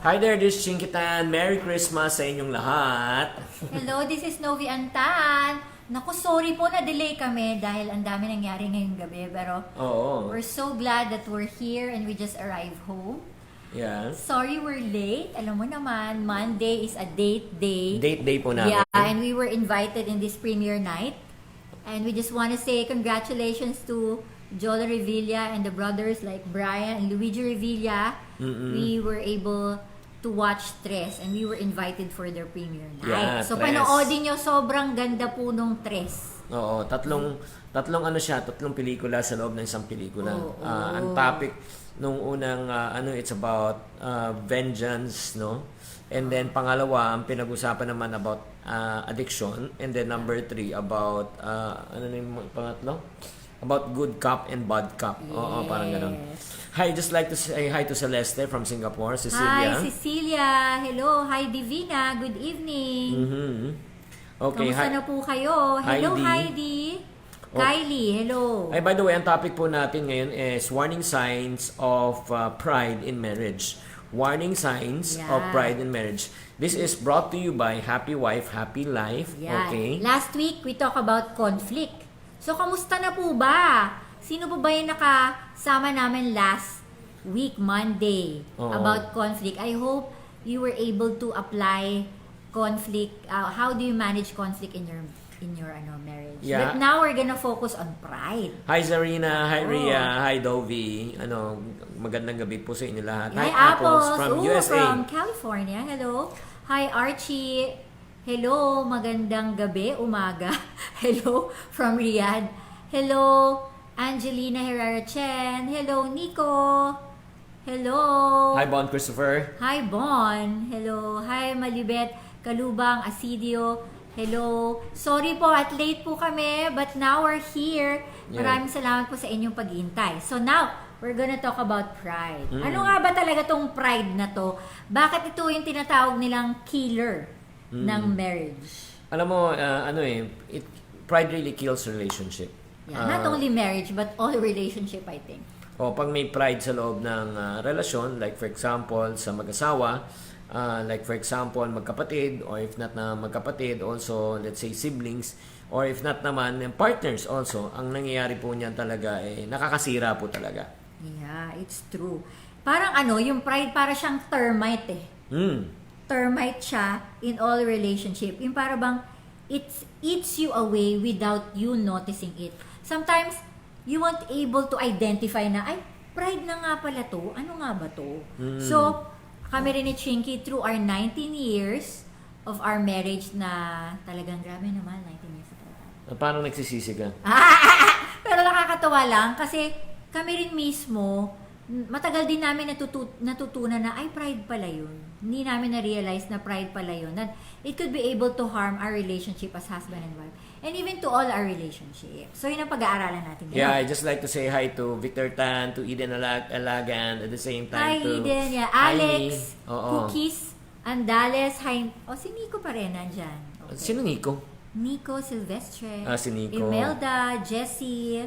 Hi there, this is Chinkitan. Merry Christmas sa inyong lahat. Hello, this is Novi Antan. Naku, sorry po na-delay kami dahil ang dami nangyari ngayong gabi. Pero Oo. we're so glad that we're here and we just arrived home. Yes. Sorry we're late. Alam mo naman, Monday is a date day. Date day po namin. Yeah, and we were invited in this premiere night. And we just want to say congratulations to Jola Revilla and the brothers like Brian and Luigi Revilla. We were able to watch Tres and we were invited for their premiere night. Yeah, So Tres. panoodin nyo, sobrang ganda po nung Tres. Oo, tatlong tatlong pelikula sa loob ng isang pelikula. Oo, Ang topic nung unang it's about vengeance, no? And then pangalawa, ang pinag-usapan naman about addiction, and then number 3 about ano na yung pangatlo? About good cop and bad cop. Oo, parang ganun. Hi, just like to say hi to Celeste from Singapore, Cecilia. Hi, Cecilia. Hello. Hi, Divina. Good evening. Okay, Kamusta hi. na po kayo? Hello, Heidi. Heidi. Kylie, hello. Ay, by the way, ang topic po natin ngayon is warning signs of pride in marriage. Warning signs Yeah. of pride in marriage. This is brought to you by Happy Wife, Happy Life. Yan. Okay. Last week, we talk about conflict. So, kamusta na po ba? Sino po ba yung nakasama namin last week, Monday, Oo. about conflict? I hope you were able to apply conflict. How do you manage conflict in your marriage? Yeah. But now we're gonna focus on pride. Hi Zarina, hi Oh. Ria, hi Dovi. Magandang gabi po sa inyo lahat. Hi, Apples from Ooh, USA. from California. Hello. Hi, Archie. Hello, magandang gabi, umaga. Hello, from Riyadh. Hello, Angelina Herrera Chen. Hello, Nico. Hello. Hi Bon Christopher. Hi, Bon. Hello. Hi, Malibet Kalubang Asidio. Hello. Sorry po at late po kami, but now we're here. Yeah. Maraming salamat po sa inyong paghihintay. So now, we're gonna talk about pride. Ano nga ba talaga tong pride na to? Bakit ito yung tinatawag nilang killer ng marriage? Alam mo, pride really kills relationship. Yeah, not only marriage, but all relationship, I think. Pag may pride sa loob ng relasyon, like for example, sa mag-asawa, like for example, magkapatid, or if not na magkapatid, also, let's say, siblings, or if not naman, partners also, ang nangyayari po niyan talaga, nakakasira po talaga. Yeah, it's true. Parang yung pride para siyang termite eh. Termite siya in all relationship. Yung para bang it eats you away without you noticing it. Sometimes, you won't able to identify na, ay, pride na nga pala to. Ano nga ba to? So, kami rin ni Chinky through our 19 years of our marriage na talagang grabe naman, 19 years ago. Paano nagsisisi ka? Pero nakakatawa lang kasi kami rin mismo, matagal din namin natutunan na ay pride pala yun. Hindi namin na-realize na pride pala yun. That it could be able to harm our relationship as husband and wife. And even to all our relationships. So yun ang pag-aaralan natin. Yeah, I just like to say hi to Victor Tan, to Eden Alagan, at the same Hi, time to Eden. Yeah. Jaime. Alex, Oo. Cookies, Andales, hi. Si Nico pa rin nandyan. Okay. Sino Nico? Nico Silvestre. Si Nico. Imelda, Jessie.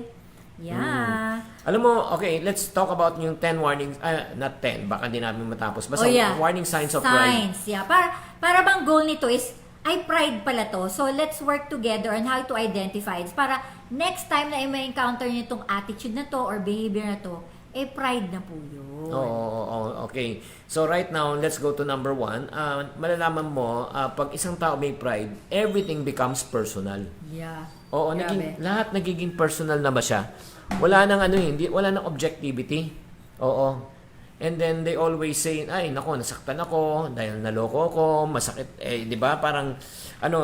Yeah. Alam mo, okay, let's talk about yung 10 warnings, not 10, baka hindi namin matapos. Basta warning signs of pride. Signs, yeah. Para bang goal nito is, ay pride pala to. So, let's work together on how to identify it. Para next time na may encounter nyo itong attitude na to or behavior na to, pride na po yun. Oo, okay. So right now, let's go to number 1. Malalaman mo, pag isang tao may pride, everything becomes personal. Yeah. Oo, Grabe. lahat nagiging personal na ba siya? Wala nang wala nang objectivity. Oo. And then they always say, ay nako, nasaktan ako dahil naloko ako, masakit, 'di ba? Parang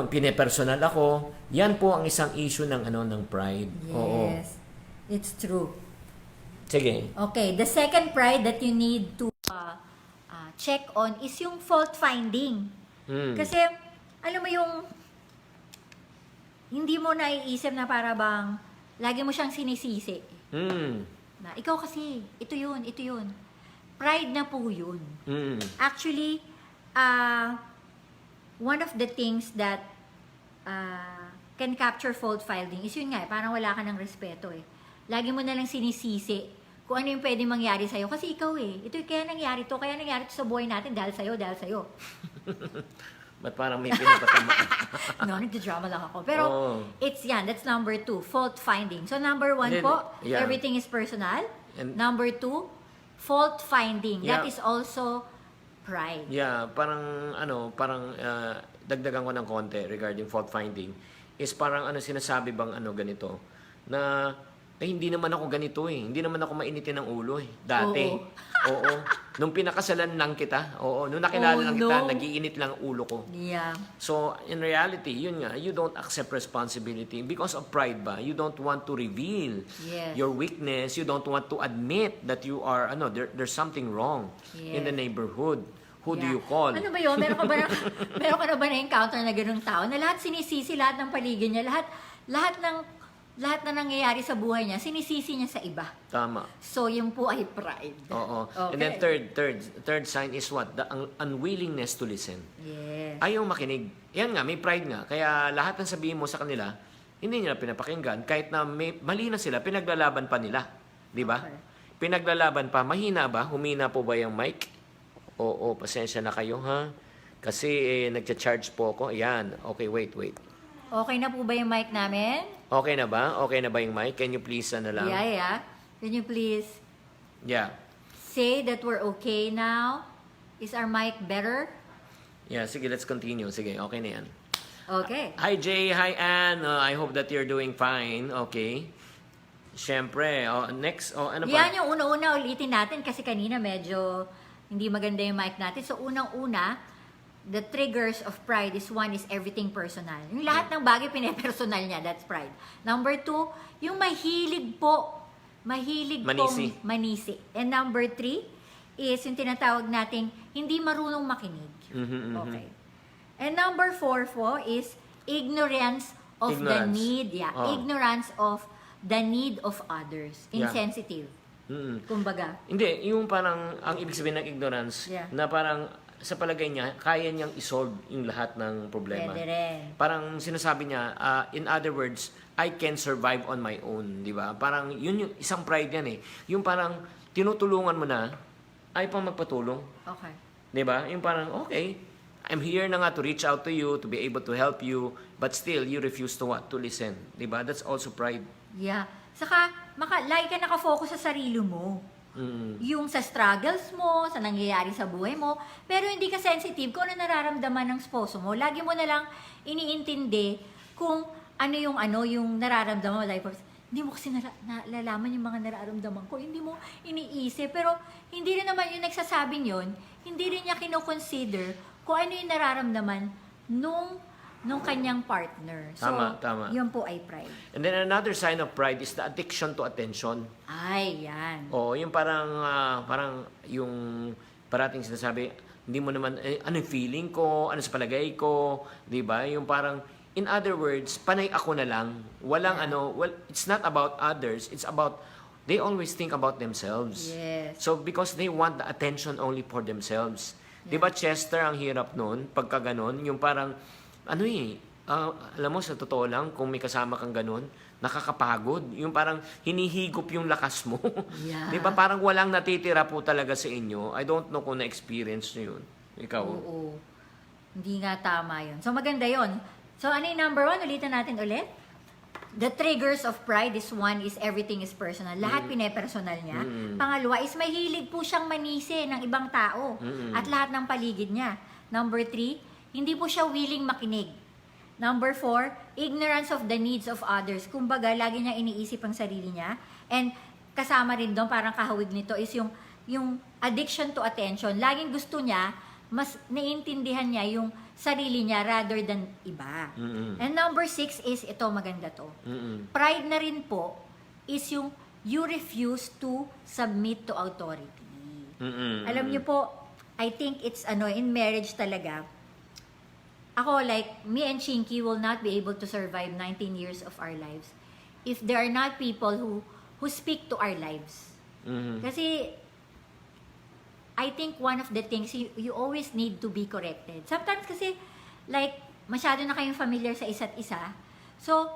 pinepersonal ako. Yan po ang isang issue ng ng pride. Oo. Yes. It's true. Sige. Okay, the second pride that you need to check on is yung fault finding. Kasi, alam mo yung hindi mo naiisip na para bang lagi mo siyang sinisisi. Na, ikaw kasi, ito yun. Pride na po yun. Actually, one of the things that can capture fault finding is yun nga, parang wala ka ng respeto eh. Lagi mo na lang sinisisi kung ano yung pwede mangyari sa'yo. Kasi ikaw ito kaya nangyari to sa buhay natin dahil sa'yo. Ba't parang may pinapatamaan? No, nagda-drama lang ako. Pero, Oo. that's number 2, fault finding. So, number 1 Then, po, yeah. everything is personal. And- Number 2, fault finding. That Yeah. is also pride. Yeah, parang dagdagan ko ng konti regarding fault finding is parang sinasabi bang ganito na hindi naman ako ganito Hindi naman ako mainitin ng ulo dati. Oo. Nung pinakasalan lang kita, nung nakilala Oh, lang kita, no. nagiinit lang ang ulo ko. Yeah. So, in reality, yun nga, you don't accept responsibility because of pride ba? You don't want to reveal Yes. your weakness. You don't want to admit that you are, there's something wrong in Yes. the neighborhood. Who do Yeah. you call? Ano ba yun? Meron ka na ba na-encounter na ganung tao na lahat sinisisi, lahat ng paligid niya, lahat na nangyayari sa buhay niya, sinisisi niya sa iba. Tama. So, yun po ay pride. Oo. Okay. And then third sign is what? The unwillingness to listen. Yes. Ayaw makinig. Yan nga, may pride nga. Kaya lahat ng sabihin mo sa kanila, hindi nila pinapakinggan. Kahit na mali na sila, pinaglalaban pa nila. Di ba? Okay. Pinaglalaban pa. Mahina ba? Humina po ba yung mic? Oo, pasensya na kayo ha. Kasi nagcha-charge po ako. Ayan. Okay, wait. Okay na po ba yung mic namin? Okay na ba? Okay na ba yung mic? Can you please lang? Yeah. Can you please Yeah. say that we're okay now? Is our mic better? Yeah, sige, let's continue. Sige, okay na yan. Okay. Hi Jay, hi Ann. I hope that you're doing fine. Okay. Siyempre, next, ano pa? Yan yung una-una ulitin natin kasi kanina medyo hindi maganda yung mic natin. So, unang-una, the triggers of pride is one is everything personal. Yung lahat ng bagay pinepersonal niya, that's pride. Number 2, yung mahilig Manisi. pong manisi. And number 3 is yung tinatawag nating hindi marunong makinig. Okay. And number 4 po is ignorance of the Ignorance. need. Yeah, Oh. ignorance of the need of others. Yeah. Insensitive. Kumbaga. Hindi, yung parang, ang ibig sabihin ng ignorance, Yeah. na parang, sa palagay niya, kaya niyang isolve yung lahat ng problema. Pwede rin. Parang sinasabi niya, in other words, I can survive on my own, di ba? Parang, yun yung isang pride yan Yung parang, tinutulungan mo na, ay pang magpatulong. Okay. Di ba? Yung parang, okay, I'm here na nga to reach out to you, to be able to help you, but still, you refuse to what? To listen. Di ba? That's also pride. Yeah. Saka, lagi ka nakafocus sa sarili mo. Yung sa struggles mo, sa nangyayari sa buhay mo, pero hindi ka sensitive kung ano nararamdaman ng sposo mo. Lagi mo na lang iniintindi kung yung nararamdaman mo. Like, hindi mo kasi nalalaman yung mga nararamdaman ko. Hindi mo iniisip. Pero, hindi rin naman yung nagsasabing yun, hindi rin niya kinoconsider kung ano yung nararamdaman nung kanyang partner. So, Tama. yun po ay pride. And then another sign of pride is the addiction to attention. Ay, yan. Yung parang yung parating sinasabi, hindi mo naman, ano yung feeling ko, ano sa palagay ko, di ba? Yung parang, in other words, panay ako na lang. Walang it's not about others, it's about, they always think about themselves. Yes. So, because they want the attention only for themselves. Di ba, Chester, ang hirap nun, pagka ganon, yung parang, alam mo, sa totoo lang, kung may kasama kang ganun, nakakapagod. Yung parang hinihigop yung lakas mo. Yeah. Di ba? Parang walang natitira po talaga sa inyo. I don't know kung na-experience nyo yun. Ikaw. Oo. Hindi nga tama yun. So, maganda yun. So, ano yung number 1? Ulitin natin ulit. The triggers of pride is one is everything is personal. Lahat pinepersonal niya. Pangalawa is mahilig po siyang manisi ng ibang tao at lahat ng paligid niya. Number 3, hindi po siya willing makinig. Number 4, ignorance of the needs of others. Kumbaga, lagi niya iniisip ang sarili niya. And kasama rin doon, parang kahawig nito, is yung addiction to attention. Laging gusto niya, mas naiintindihan niya yung sarili niya rather than iba. And number 6 is, ito maganda to. Pride na rin po is yung you refuse to submit to authority. Alam niyo po, I think it's in marriage talaga. Ako, like, me and Chinky will not be able to survive 19 years of our lives if there are not people who speak to our lives. Kasi, I think one of the things, you always need to be corrected. Sometimes kasi, like, masyado na kayong familiar sa isa't isa. So,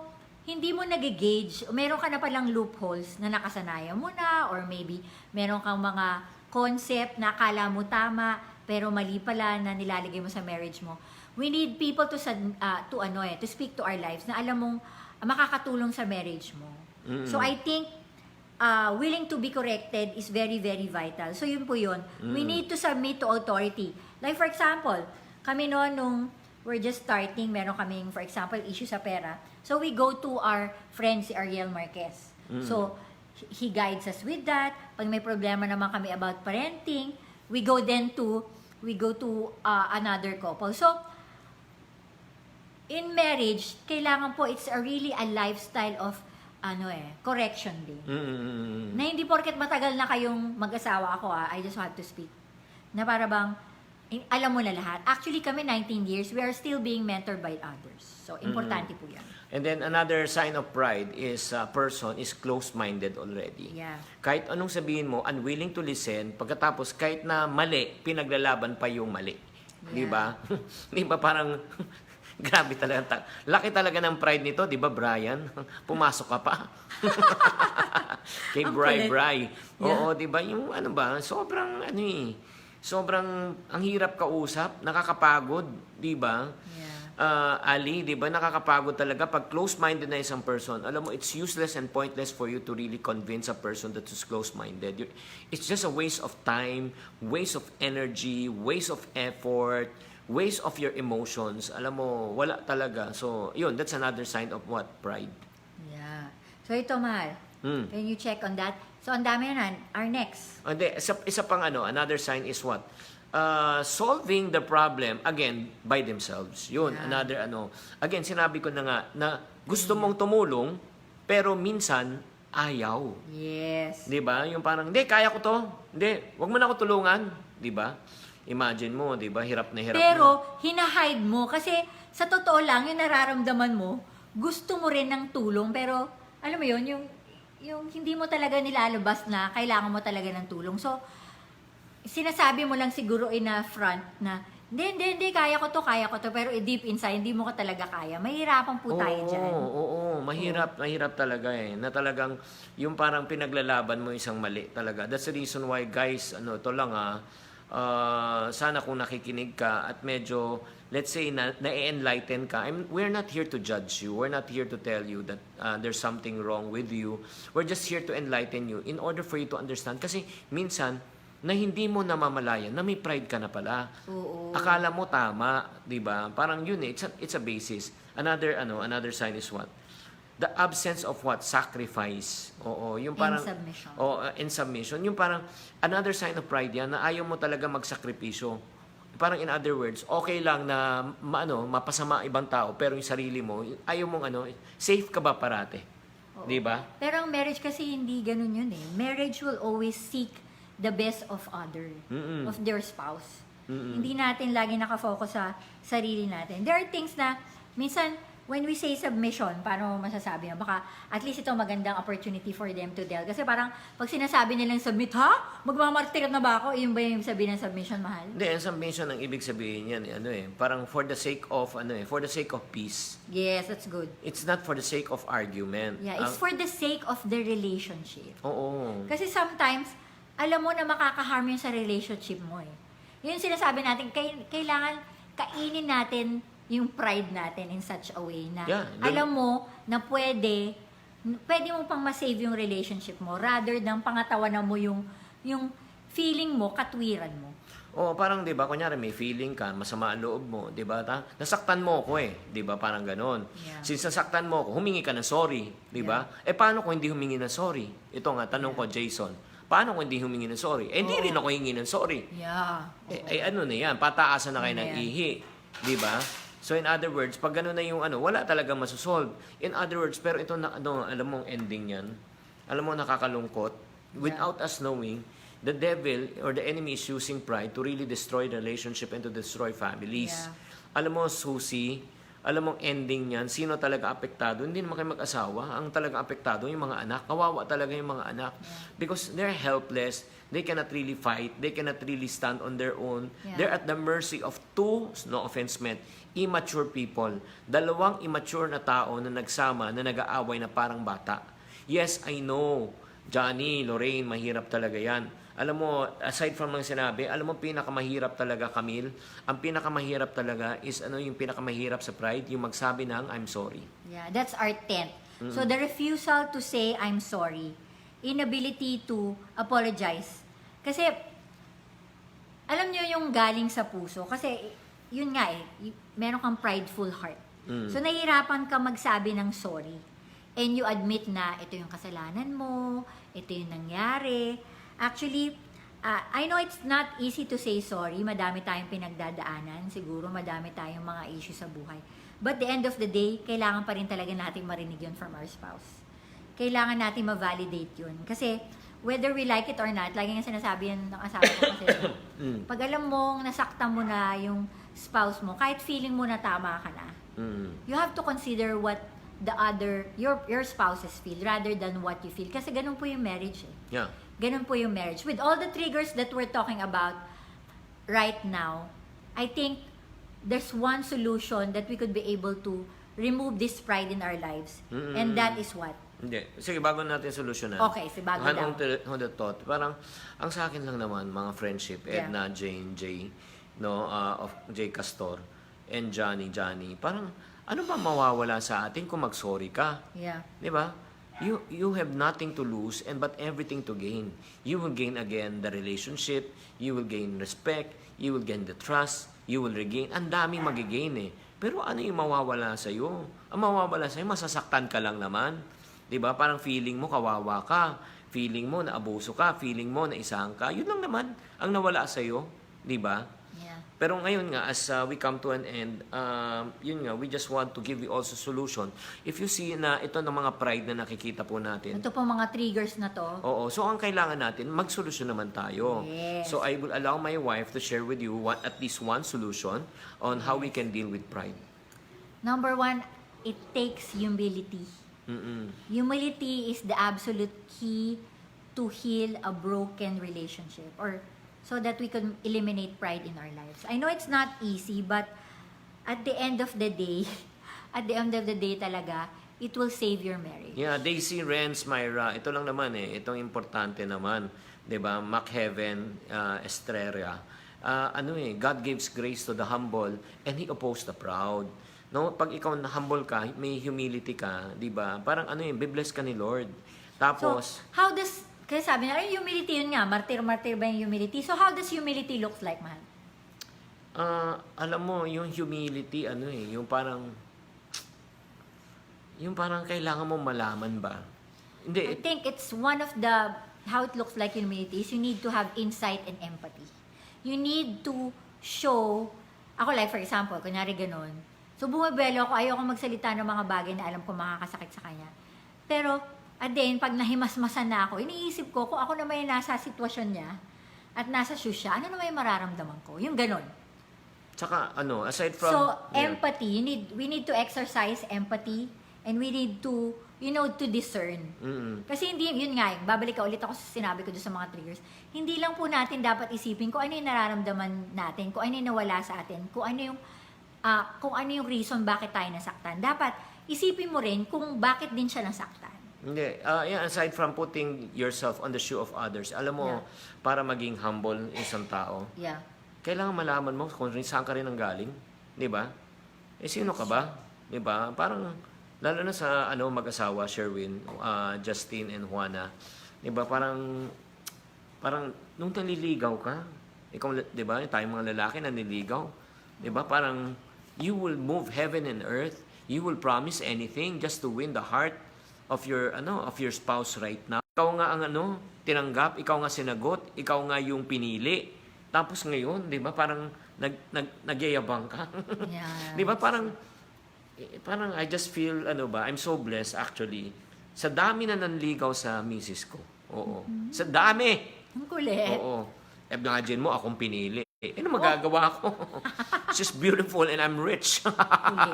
hindi mo nag-gauge, meron ka na palang loopholes na nakasanayan mo na, or maybe meron kang mga concept na akala mo tama, pero mali pala na nilalagay mo sa marriage mo. We need people to speak to our lives na alam mong makakatulong sa marriage mo. So I think willing to be corrected is very, very vital. So yun po yun. We need to submit to authority. Like for example, kami noon nung we're just starting, meron kaming, for example, issue sa pera. So we go to our friend, si Ariel Marquez. So he guides us with that. Pag may problema naman kami about parenting, we go to another couple. So in marriage, kailangan po, it's really a lifestyle of correction din. Na hindi porket matagal na kayong mag-asawa, I just have to speak. Na para bang, alam mo na lahat. Actually, kami 19 years, we are still being mentored by others. So, importante po yan. And then another sign of pride is a person is close-minded already. Yeah. Kahit anong sabihin mo, unwilling to listen, pagkatapos kahit na mali, pinaglalaban pa yung mali. Yeah. Di ba? Di ba parang grabe talaga. Laki talaga ng pride nito, di ba, Brian? Pumasok ka pa. Kay Ang Bri. kulit. Oo, di ba? Yung sobrang ang hirap kausap, nakakapagod, di ba? Yeah. Ali, di ba, nakakapagod talaga pag close-minded na isang person. Alam mo, it's useless and pointless for you to really convince a person that is close-minded. It's just a waste of time, waste of energy, waste of effort, waste of your emotions. Alam mo, wala talaga. So, yun, that's another sign of what? Pride. Yeah. So ito, Mahal. Can you check on that? So, ang dami na. Our next. Hindi, isa pang another sign is what? Solving the problem, again, by themselves. Yun, Yeah. another Again, sinabi ko na nga, na gusto mong tumulong, pero minsan, ayaw. Yes. Di ba? Yung parang, hindi, kaya ko to. Hindi, wag mo na ako tulungan. Di ba? Imagine mo, di ba? Hirap na hirap Pero, hinahide mo. Kasi, sa totoo lang, yung nararamdaman mo, gusto mo rin ng tulong. Pero, alam mo yun, yung hindi mo talaga nilalabas na kailangan mo talaga ng tulong. So, sinasabi mo lang siguro in a front na, hindi, kaya ko to. Pero deep inside, hindi mo ka talaga kaya. Mahirapan po tayo dyan. Oo, mahirap talaga na talagang yung parang pinaglalaban mo isang mali talaga. That's the reason why, guys, ito lang sana kung nakikinig ka at medyo, let's say, na-enlighten ka. We're not here to judge you. We're not here to tell you that there's something wrong with you. We're just here to enlighten you in order for you to understand. Kasi minsan, na hindi mo namamalayan na may pride ka na pala. Oo. Akala mo tama, 'di ba? Parang yun it's a basis. Another sign is what? The absence of what? Sacrifice. Oo, yung parang And submission. in submission. Yung parang another sign of pride yan na ayaw mo talaga magsakripisyo. Parang in other words, okay lang na mapasama ibang tao pero yung sarili mo, ayaw mong safe ka ba parate? 'Di ba? Pero ang marriage kasi hindi ganun yun eh. Marriage will always seek the best of of their spouse. Hindi natin lagi nakafocus sa sarili natin. There are things na, minsan, when we say submission, paano masasabi mo? Baka, at least ito magandang opportunity for them to tell. Kasi parang, pag sinasabi nilang submit, magmamartir na ba ako? Yun ba yung sabihin ng submission, Mahal? Hindi, ang submission ang ibig sabihin yan, parang for the sake of peace. Yes, that's good. It's not for the sake of argument. Yeah, it's for the sake of the relationship. Oo. Kasi sometimes, alam mo na makakaharm yun sa relationship mo eh. Yun sinasabi natin, kailangan kainin natin yung pride natin in such a way na alam mo na pwede mo pang masave yung relationship mo rather than pangatawanan mo yung feeling mo, katwiran mo. Oo, parang 'di ba, kunyari may feeling ka, masama ang loob mo, 'di ba? Nasaktan mo ako 'di ba? Parang ganoon. Yeah. Since nasaktan mo ako, humingi ka ng sorry, 'di ba? Paano kung hindi humingi ng sorry? Ito nga tanong ko, Jason. Paano kung hindi humingi ng sorry? Hindi rin ako hingi ng sorry. Yeah. Na yan, pataasan na kayo ng ihi, 'di ba? So in other words, pag gano'n na yung wala talaga masosolve. In other words, pero ito na alam mo ang ending yan. Alam mo nakakalungkot. Without us knowing, the devil or the enemy is using pride to really destroy the relationship and to destroy families. Yeah. Alam mo, Susie, alam mong ending niyan, sino talaga apektado? Hindi naman kayo mag-asawa. Ang talaga apektado, yung mga anak. Kawawa talaga yung mga anak. Because they're helpless. They cannot really fight. They cannot really stand on their own. Yeah. They're at the mercy of two, no offense meant, immature people. Dalawang immature na tao na nagsama, na nag-aaway na parang bata. Yes, I know. Johnny, Lorraine, mahirap talaga yan. Alam mo, aside from mga sinabi, alam mo pinakamahirap talaga, Camille, ang pinakamahirap talaga is yung pinakamahirap sa pride, yung magsabi ng I'm sorry. Yeah, that's our 10th. So the refusal to say I'm sorry, inability to apologize. Kasi alam niyo yung galing sa puso kasi yun nga meron kang prideful heart. So nahihirapan ka magsabi ng sorry. And you admit na ito yung kasalanan mo, ito yung nangyari. Actually, I know it's not easy to say sorry. Madami tayong pinagdadaanan. Siguro madami tayong mga issues sa buhay. But the end of the day, kailangan pa rin talaga natin marinig yun from our spouse. Kailangan natin ma-validate yun. Kasi whether we like it or not, lagi nga sinasabi yan ng asawa ko kasi pag alam mong nasaktan mo na yung spouse mo, kahit feeling mo na tama ka na, you have to consider what the other, your spouses feel rather than what you feel. Kasi ganun po yung marriage eh. Yeah. Ganun po yung marriage. With all the triggers that we're talking about right now, I think there's one solution that we could be able to remove this pride in our lives. And that is what? Hindi. Sige, bago natin solusyonan. Okay, sige, bago daw. On the thought, parang, ang sa akin lang naman, mga friendship, Edna, Jane, Jay, no, of Jay Castor, and Johnny, parang, ano ba mawawala sa atin kung mag-sorry ka? Yeah. Di ba? You have nothing to lose and but everything to gain. You will gain again the relationship, you will gain respect, you will gain the trust, you will regain. Ang daming magigain eh. Pero ano yung mawawala sa iyo? Ang mawawala sa iyo, masasaktan ka lang naman. 'Di ba? Parang feeling mo kawawa ka, feeling mo na abuso ka, feeling mo na isang ka. Yun lang naman ang nawala sa iyo, 'di ba? Yeah. Pero ngayon nga, as we come to an end, yun nga, we just want to give you also solution. If you see na ito ng mga pride na nakikita po natin, Ito po mga triggers na to. oo, so ang kailangan natin, magsolusyon naman tayo. Yes. So I will allow my wife to share with you at least one solution on how we can deal with pride. Number 1, it takes humility. Humility is the absolute key to heal a broken relationship or so that we can eliminate pride in our lives. I know it's not easy, but at the end of the day, talaga, it will save your marriage. Yeah, Daisy, Renz, Myra, ito lang naman itong importante naman, 'di ba? Heaven, Estrella. God gives grace to the humble and He opposed the proud. No, pag ikaw na humble ka, may humility ka, 'di ba? Parang be-bless ka ni Lord. Tapos, So, how does, kasi sabi na, humility yun nga, martir-martir ba yung humility? So, how does humility look like, mahal? alam mo, yung humility, yung parang kailangan mo malaman ba? I Hindi, think it's one of the, how it looks like humility is you need to have insight and empathy. You need to show, ako like for example, kunyari ganun, so bumibelo ako, ayoko magsalita ng mga bagay na alam ko makakasakit sa kanya. Pero, at then, pag nahimasmasan na ako, iniisip ko, kung ako naman yung nasa sitwasyon niya, at nasa shoes siya, ano naman yung mararamdaman ko? Yung ganun. tsaka aside from... So, yeah. empathy, we need to exercise empathy, and we need to, to discern. Kasi hindi, yun nga, babalik ka ulit ako sa sinabi ko doon sa mga triggers, hindi lang po natin dapat isipin kung ano yung nararamdaman natin, kung ano yung nawala sa atin, kung ano yung reason bakit tayo nasaktan. Dapat, isipin mo rin kung bakit din siya nasaktan. Hindi, aside from putting yourself on the shoe of others, alam mo, para maging humble isang tao, Yeah. kailangan malaman mo kung saan ka rin ang galing, 'di ba? Sino ka ba? 'Di ba? Parang lalo na sa mag-asawa, Sherwin, Justin and Juana, 'di ba? Parang nung naliligaw ka, ikaw 'di ba? Tayong mga lalaki na nililigaw, 'di ba? Parang you will move heaven and earth. You will promise anything just to win the heart of your spouse right now. Ikaw nga ang tinanggap, ikaw nga sinagot, ikaw nga yung pinili. Tapos ngayon, 'di ba, parang nagyayabang ka. Yeah. 'Di ba, parang I just feel I'm so blessed actually. Sa dami na nanligaw sa misis ko. Oo. Sa dami. Ang kulit. Oo. Imagine mo akong pinili. Ano magagawa ko? She's beautiful and I'm rich. Kulit.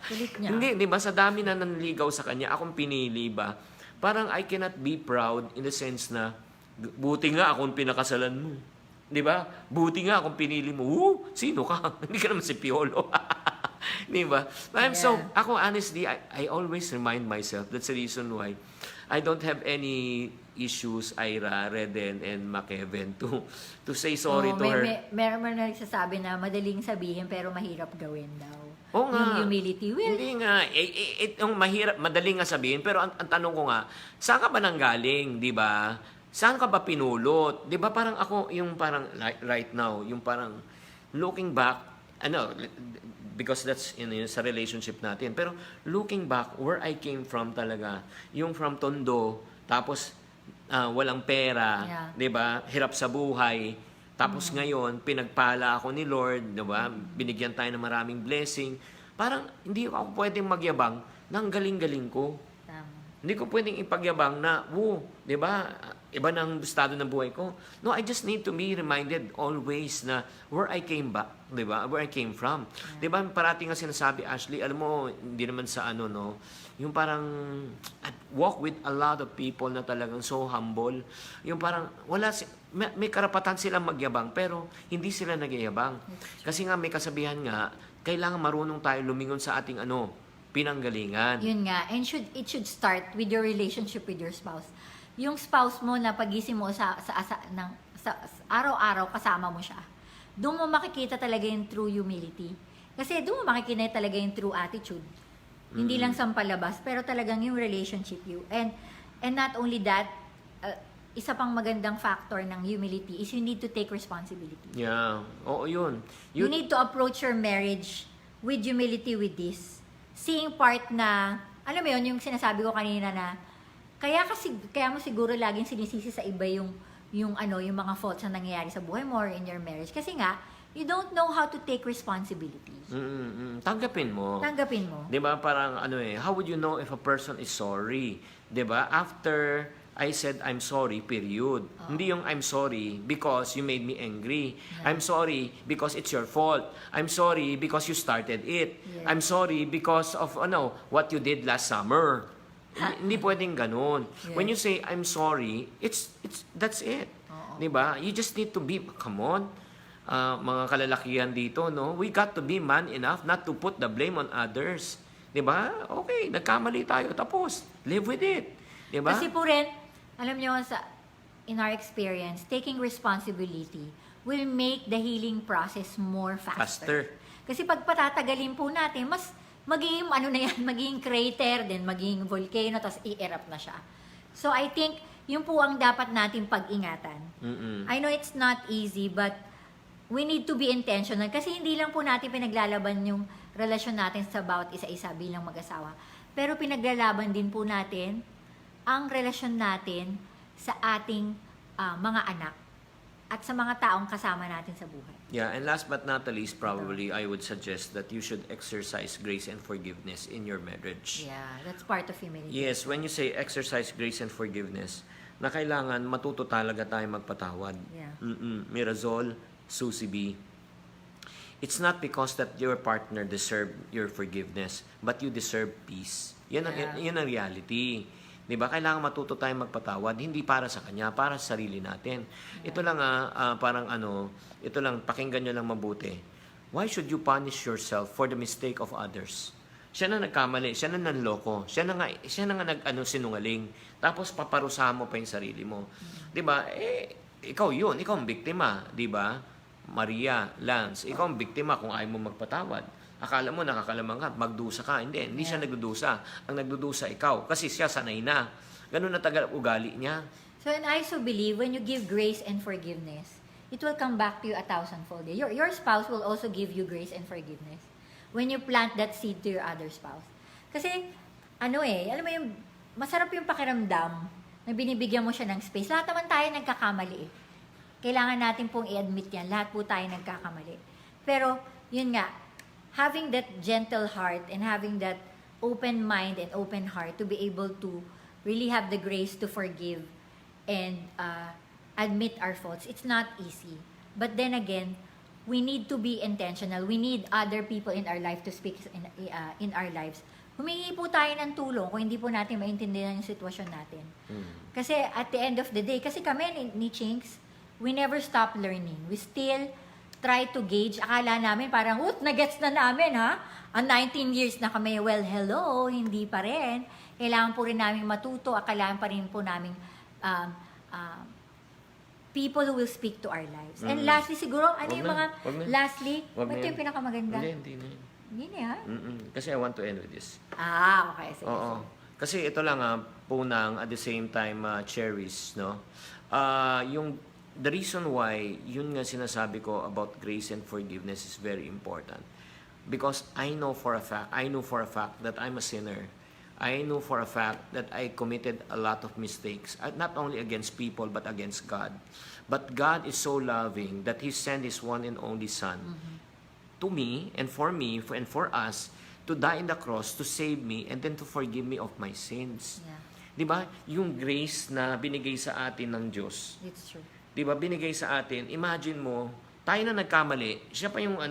Kulit niya. Hindi, di ba? Sa dami na nanligaw sa kanya, akong pinili ba? Parang I cannot be proud in the sense na, buti nga akong pinakasalan mo. Di ba? Buti nga akong pinili mo. Sino ka? Hindi ka naman si Piolo. Di ba? So, ako honestly, I always remind myself, that's the reason why I don't have any issues, Ira, Reden, and Makeven to say sorry to her. Meron na nagsasabi na madaling sabihin pero mahirap gawin daw. Oo nga. Yung humility. Well, Hindi nga. Yung mahirap, madaling nga sabihin. Pero ang tanong ko nga, saan ka ba nanggaling, di ba? Saan ka ba pinulot? Di ba parang ako, yung parang right now, yung parang looking back, because that's sa relationship natin. Pero looking back, where I came from talaga, yung from Tondo, tapos walang pera, Yeah. 'di ba? Hirap sa buhay. Tapos ngayon, pinagpala ako ni Lord, 'di ba? Binigyan tayo ng maraming blessing. Parang hindi ako pwedeng magyabang ng galing-galing ko. tama. Hindi ko pwedeng ipagyabang na, 'di ba? Iba na ang estado ng buhay ko. No, I just need to be reminded always na where I came back, 'di ba? Where I came from. 'Di ba? Parating nga sinasabi, Ashley, alam mo, hindi naman sa yung parang I walk with a lot of people na talagang so humble. Yung parang may karapatan silang magyabang pero hindi sila nagyayabang. Kasi nga may kasabihan nga, kailangan marunong tayo lumingon sa ating pinanggalingan. Yun nga. And it should start with your relationship with your spouse. Yung spouse mo na pagising mo sa araw-araw kasama mo siya. Doon mo makikita talaga yung true humility. Kasi doon mo makikita talaga yung true attitude. Hindi lang sa palabas, pero talagang yung relationship you. And not only that, isa pang magandang factor ng humility is you need to take responsibility. Yeah. Oo, yun. You need to approach your marriage with humility with this. Seeing part na, alam mo yun, yung sinasabi ko kanina na, kaya mo siguro laging sinisisi sa iba yung mga faults na nangyayari sa buhay mo or in your marriage. Kasi nga, you don't know how to take responsibility. Tanggapin mo. Tanggapin mo. 'Di ba parang how would you know if a person is sorry? 'Di ba? After I said I'm sorry, period. Hindi yung I'm sorry because you made me angry. Yeah. I'm sorry because it's your fault. I'm sorry because you started it. Yeah. I'm sorry because of what you did last summer. Hindi pwedeng ganun. Yeah. When you say I'm sorry, that's it. Oo. 'Di ba? You just need to be, come on. Mga kalalakihan dito, no? We got to be man enough not to put the blame on others. 'Di ba? Okay, nagkamali tayo, tapos live with it. 'Di ba? Kasi po rin, alam niyo, in our experience, taking responsibility will make the healing process more faster. Kasi pag patatagalin po natin, mas magiging magiging crater, then magiging volcano, tapos i-erupt na siya. So I think, yun po ang dapat natin pag-ingatan. I know it's not easy, but we need to be intentional. Kasi hindi lang po natin pinaglalaban yung relasyon natin sa bawat isa-isa bilang mag-asawa. Pero pinaglalaban din po natin ang relasyon natin sa ating mga anak at sa mga taong kasama natin sa buhay. Yeah, and last but not the least, probably I would suggest that you should exercise grace and forgiveness in your marriage. Yeah, that's part of humility. Yes, when you say exercise grace and forgiveness, na kailangan matuto talaga tayo magpatawad. Yeah. Mirazol, Susie B. It's not because that your partner deserve your forgiveness, but you deserve peace. Yan ang reality. 'Di ba? Kailangan matuto tayong magpatawad, hindi para sa kanya, para sa sarili natin. Ito lang ito lang pakinggan niyo lang mabuti. Why should you punish yourself for the mistake of others? Siya na nagkamali, siya na nanloko, siya na nga sinungaling. Tapos paparusahan mo pa yung sarili mo. 'Di ba? Ikaw ang biktima, 'di ba? Maria, Lance, ikaw ang biktima kung ayaw mo magpatawad. Akala mo nakakalamang ka, magdusa ka. Hindi siya nagdudusa. Ang nagdudusa ikaw kasi siya sanay na. Ganun na tagal ugali niya. So, and I so believe when you give grace and forgiveness, it will come back to you 1,000-fold. Your spouse will also give you grace and forgiveness when you plant that seed to your other spouse. Kasi, alam mo yung, masarap yung pakiramdam na binibigyan mo siya ng space. Lahat naman tayo nagkakamali eh. Kailangan natin pong i-admit yan. Lahat po tayo nagkakamali. Pero, yun nga, having that gentle heart and having that open mind and open heart to be able to really have the grace to forgive and admit our faults, it's not easy. But then again, we need to be intentional. We need other people in our life to speak in our lives. Humingi po tayo ng tulong kung hindi po natin maintindihan yung sitwasyon natin. Kasi at the end of the day, kasi kami ni Chinks, we never stop learning. We still try to gauge. Akala namin parang, nagets na namin ha. Ang 19 years na kami, well, hello, hindi pa rin. Kailangan po rin namin matuto. Kailangan pa rin po namin people who will speak to our lives. And lastly, siguro, ano yung mga, lastly, ito yung pinakamaganda. Hindi na. Hindi na, ha? Kasi I want to end with this. Okay. Sige, Oo. Kasi ito lang punang at the same time cherries, no? The reason why yun nga sinasabi ko about grace and forgiveness is very important. Because I know for a fact that I'm a sinner. I know for a fact that I committed a lot of mistakes, not only against people but against God. But God is so loving that He sent His one and only Son to me and for us to die in the cross to save me and then to forgive me of my sins. Yeah. 'Di ba? Yung grace na binigay sa atin ng Diyos. It's true. 'Di ba? Binigay sa atin. Imagine mo, tayo na nagkamali, siya pa yung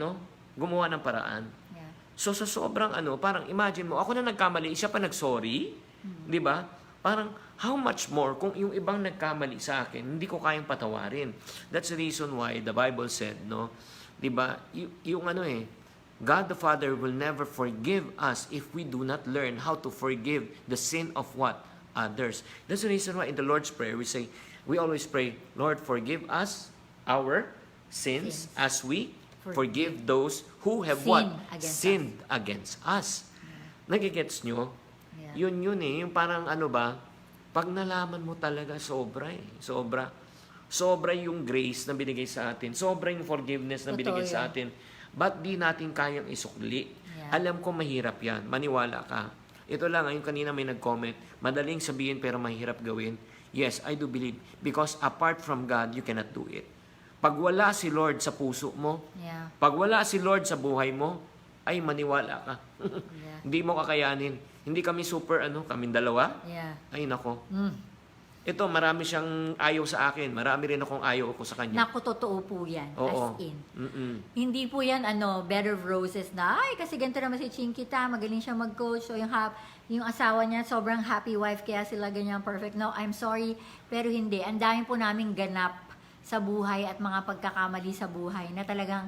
gumawa ng paraan. Yeah. So sa sobrang parang imagine mo, ako na nagkamali, siya pa nagsorry, 'di ba? Parang how much more kung yung ibang nagkamali sa akin, hindi ko kayang patawarin. That's the reason why the Bible said, no, 'di ba? Yung God the Father will never forgive us if we do not learn how to forgive the sin of what? Others. That's the reason why in the Lord's Prayer we always pray, Lord, forgive us our sins as we forgive those who have sinned against us. Nagigets nyo? Yeah. Yun yung parang pag nalaman mo talaga sobra. Sobra yung grace na binigay sa atin. Sobra yung forgiveness na binigay sa atin. Ba't di natin kayang isukli? Yeah. Alam ko mahirap yan. Maniwala ka. Ito lang, yung kanina may nag-comment, madaling sabihin pero mahirap gawin. Yes, I do believe. Because apart from God, you cannot do it. Pag wala si Lord sa puso mo, pag wala si Lord sa buhay mo, ay maniwala ka. Hindi mo kakayanin. Hindi kami super, kaming dalawa. Yeah. Ay, nako. Ito, marami siyang ayaw sa akin. Marami rin akong ayaw ako sa kanya. Naku, totoo po yan. Oo. As in. Hindi po yan, bed of roses na, kasi ganito naman si Chinkita, magaling siya mag-coach, so yung asawa niya, sobrang happy wife, kaya sila ganyan perfect. No, I'm sorry, pero hindi. Ang dami po naming ganap sa buhay at mga pagkakamali sa buhay na talagang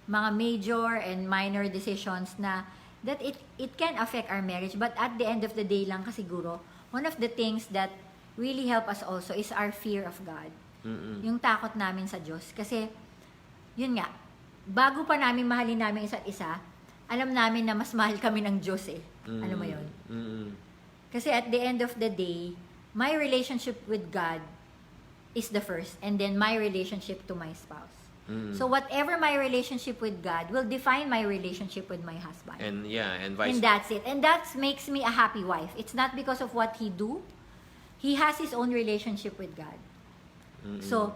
mga major and minor decisions na that it can affect our marriage. But at the end of the day lang kasiguro, one of the things that really help us also is our fear of God. Yung takot namin sa Diyos. Kasi, yun nga, bago pa namin mahalin namin isa't isa, alam namin na mas mahal kami ng Diyos eh. Ano mo yun? Kasi at the end of the day, my relationship with God is the first, and then my relationship to my spouse. So whatever my relationship with God will define my relationship with my husband. And vice And that's it. And that makes me a happy wife. It's not because of what he do. He has his own relationship with God. So,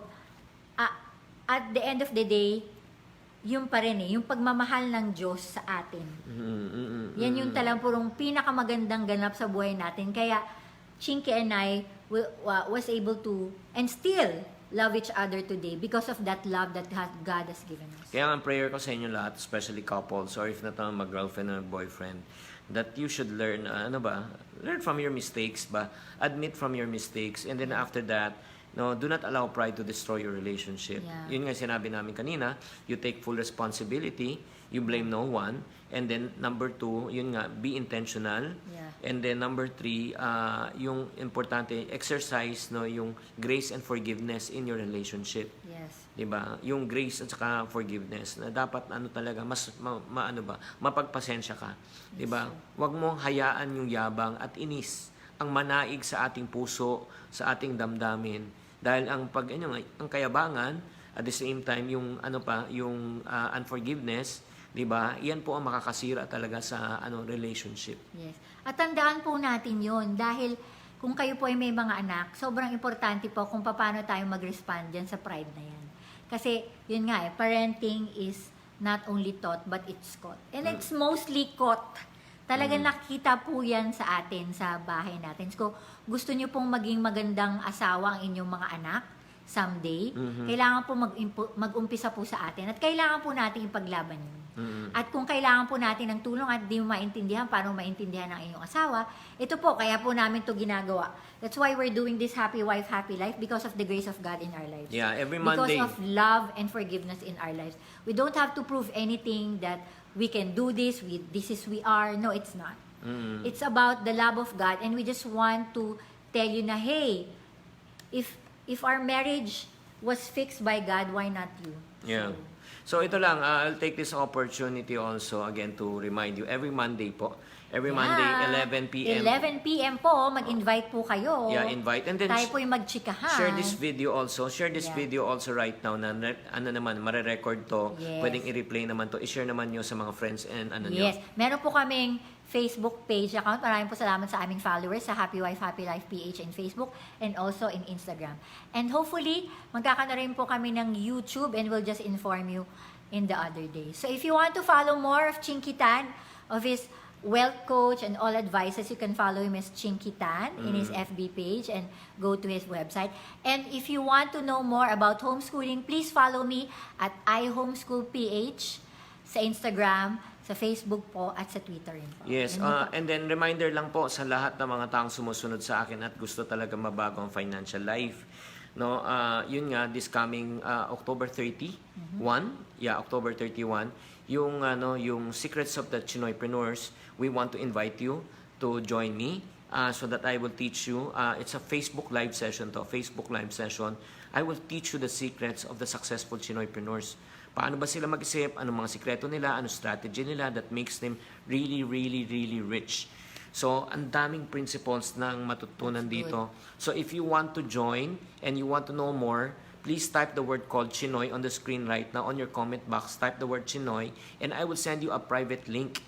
at the end of the day, yung pa rin yung pagmamahal ng Diyos sa atin. Yan yung purong pinakamagandang ganap sa buhay natin. Kaya, Chinky and I was able to, and still, love each other today because of that love that God has given us. Kaya ang prayer ko sa inyo lahat, especially couples, or if not mag-girlfriend or boyfriend, that you should learn, learn from your mistakes admit from your mistakes, and then after that, do not allow pride to destroy your relationship. Yeah. Yun nga sinabi namin kanina, you take full responsibility, you blame no one, and then number 2, yun nga, be intentional. Yeah. And then number 3, yung importante, exercise yung grace and forgiveness in your relationship. Yes. 'Di ba? Yung grace at saka forgiveness na dapat talaga mas mapagpasensya ka. 'Di ba? Huwag mong hayaan yung yabang at inis ang manaig sa ating puso, sa ating damdamin. Dahil ang ang kayabangan at the same time yung unforgiveness, 'di ba? Iyan po ang makakasira talaga sa relationship. Yes. At tandaan po natin 'yon dahil kung kayo po ay may mga anak, sobrang importante po kung paano tayo mag-respond diyan sa pride na 'yan. Kasi yun nga parenting is not only taught but it's caught. And it's mostly caught. Talagang nakita po yan sa atin, sa bahay natin. So, gusto nyo pong maging magandang asawa ang inyong mga anak, someday. Kailangan po mag-umpisa po sa atin at kailangan po natin ipaglaban yun. At kung kailangan po natin ng tulong at di mo maintindihan paano maintindihan ng inyong asawa, ito po, kaya po namin to ginagawa. That's why we're doing this Happy Wife, Happy Life, because of the grace of God in our lives. Yeah, every Monday. Because of love and forgiveness in our lives. We don't have to prove anything that we can do this, we are. No, it's not. It's about the love of God, and we just want to tell you na, hey, if our marriage was fixed by God, why not you? Yeah. So ito lang, I'll take this opportunity also again to remind you, every Monday po, Monday, 11 p.m. 11 p.m. po, mag-invite po kayo. Yeah, invite. And then tayo po yung magchikahan. share this video also right now na ano naman, mare-record to, Yes. pwedeng i-replay naman to, i-share naman nyo sa mga friends and ano nyo. Yes. Meron po kaming Facebook page account. Maraming po salamat sa aming followers sa Happy Wife, Happy Life PH in Facebook and also in Instagram. And hopefully, magkakaroon rin po kami ng YouTube and we'll just inform you in the other days. So if you want to follow more of Chinky Tan, of his wealth coach and all advices, you can follow him as Chinky Tan in his FB page and go to his website. And if you want to know more about homeschooling, please follow me at iHomeschoolPH sa Instagram, sa Facebook po, at sa Twitter rin po. Yes, and then reminder lang po sa lahat ng mga taong sumusunod sa akin at gusto talaga mabago ang financial life. No, yun nga, this coming October 31, October 31, yung Secrets of the Chinoypreneurs, we want to invite you to join me so that I will teach you. It's a Facebook live session I will teach you the secrets of the successful Chinoypreneurs. Paano ba sila mag-isip? Anong mga sikreto nila? Anong strategy nila that makes them really, really, really rich? So, ang daming principles nang matutunan dito. So, if you want to join and you want to know more, please type the word called Chinoy on the screen right now. On your comment box, type the word Chinoy and I will send you a private link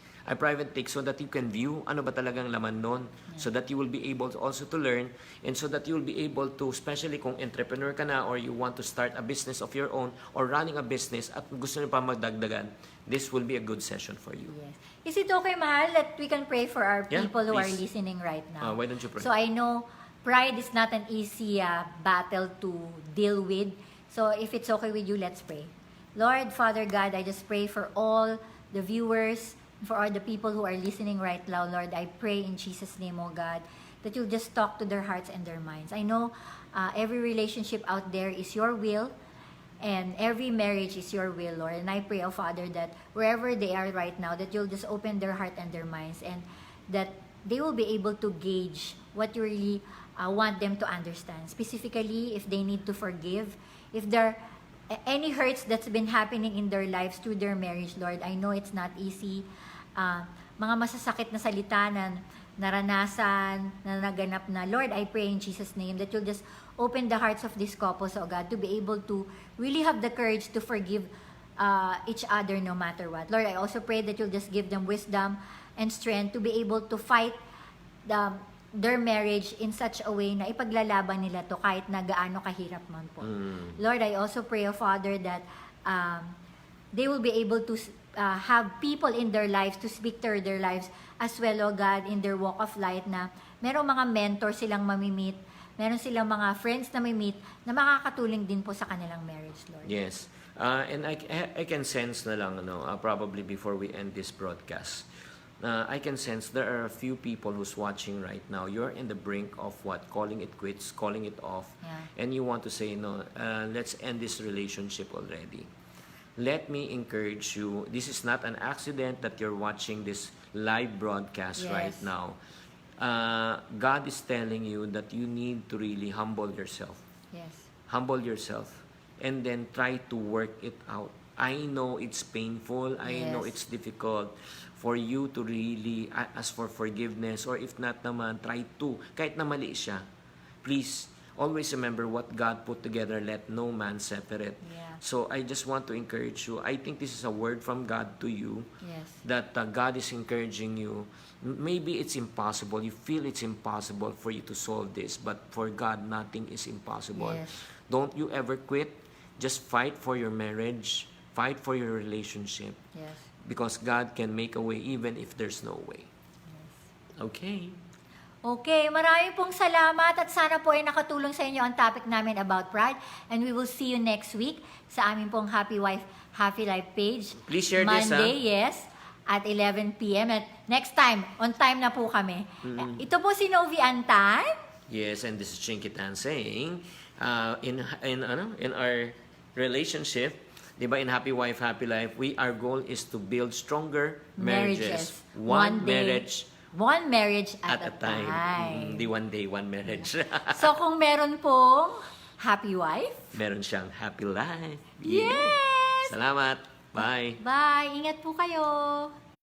so that you can view ano ba talagang laman nun. So that you will be able to also to learn and so that you will be able to, especially kung entrepreneur ka na or you want to start a business of your own or running a business at gusto niyo pa magdagdagan, this will be a good session for you. Yes. Is it okay, Mahal, that we can pray for our people who are please. listening right now? Why don't you pray? So I know pride is not an easy battle to deal with. So if it's okay with you, let's pray. Lord, Father God, I just pray for all the viewers, for all the people who are listening right now, Lord. I pray in Jesus' name, oh God, that you'll just talk to their hearts and their minds. I know every relationship out there is your will, and every marriage is your will, Lord. And I pray, oh Father, that wherever they are right now, that you'll just open their heart and their minds, and that they will be able to gauge what you really want them to understand. Specifically, if they need to forgive, if there any hurts that's been happening in their lives through their marriage, Lord. I know it's not easy. Mga masasakit na salita na naranasan, na naganap na. Lord, I pray in Jesus' name that you'll just open the hearts of these couples, oh God, to be able to really have the courage to forgive each other no matter what. Lord, I also pray that you'll just give them wisdom and strength to be able to fight their marriage in such a way na ipaglalaban nila to kahit na gaano kahirap man po. Lord, I also pray, oh Father, that they will be able to have people in their lives to speak to their lives as well, oh God, in their walk of life na merong mga mentor silang mamimit, meron silang mga friends na mamimit na makakatulong din po sa kanilang marriage, Lord. Yes. And I can sense na lang, probably before we end this broadcast, I can sense there are a few people who's watching right now. You're in the brink of what? Calling it quits, calling it off. Yeah. And you want to say, no, let's end this relationship already. Let me encourage you. This is not an accident that you're watching this live broadcast right now. God is telling you that you need to really humble yourself. Yes. Humble yourself. And then try to work it out. I know it's painful. I know it's difficult for you to really ask for forgiveness, or if not naman, try to. Kahit na mali siya. Please, always remember what God put together, let no man separate. Yeah. So I just want to encourage you. I think this is a word from God to you. Yes. That God is encouraging you. Maybe it's impossible. You feel it's impossible for you to solve this. But for God, nothing is impossible. Yes. Don't you ever quit. Just fight for your marriage. Fight for your relationship. Yes. Because God can make a way even if there's no way. Yes. Okay. Okay, maraming pong salamat at sana po ay nakatulong sa inyo ang topic namin about pride. And we will see you next week sa aming pong Happy Wife, Happy Life page. Please share this, Monday, yes, at 11 p.m. At next time, on time na po kami. Ito po si Novi Antan. Yes, and this is Chinky Tan saying, in our relationship, di ba, in Happy Wife, Happy Life, our goal is to build stronger marriages. One marriage at a time. Di one day, one marriage. So kung meron pong happy wife, Meron siyang happy life. Yes! Salamat. Bye. bye! Ingat po kayo!